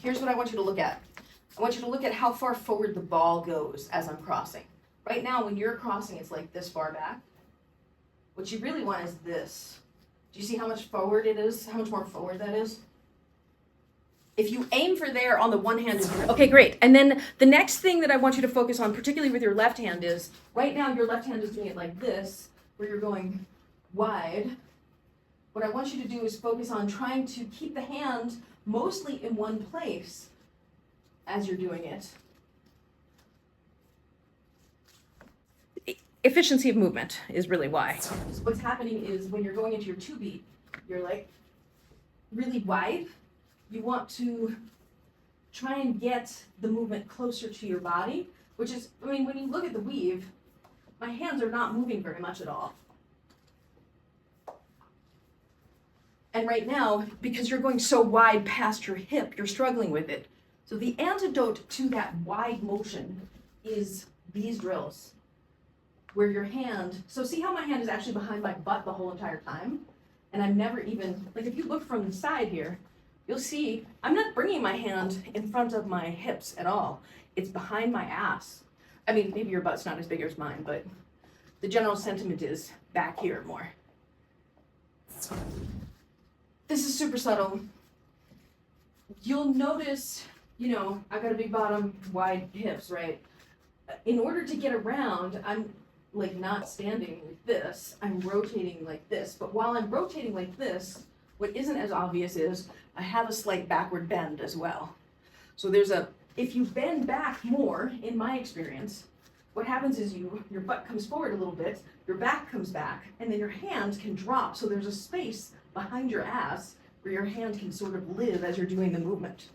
here's what I want you to look at. I want you to look at how far forward the ball goes as I'm crossing. Right now, when you're crossing, it's like this far back. What you really want is this. Do you see how much forward it is? How much more forward that is? If you aim for there on the one hand, okay, great. And then the next thing that I want you to focus on, particularly with your left hand, is right now your left hand is doing it like this, where you're going wide. What I want you to do is focus on trying to keep the hand mostly in one place as you're doing it. Efficiency of movement is really why. So what's happening is when you're going into your 2-beat, you're like really wide. You want to try and get the movement closer to your body, which is, I mean, when you look at the weave, my hands are not moving very much at all. And right now, because you're going so wide past your hip, you're struggling with it. So the antidote to that wide motion is these drills, where your hand, so see how my hand is actually behind my butt the whole entire time? And I'm never even, like if you look from the side here, you'll see I'm not bringing my hand in front of my hips at all. It's behind my ass. I mean, maybe your butt's not as big as mine, but the general sentiment is back here more. This is super subtle. You'll notice, you know, I've got a big bottom, wide hips, right? In order to get around, I'm like not standing like this, I'm rotating like this. But while I'm rotating like this, what isn't as obvious is I have a slight backward bend as well. So if you bend back more, in my experience, what happens is your butt comes forward a little bit, your back comes back, and then your hand can drop. So there's a space behind your ass where your hand can sort of live as you're doing the movement.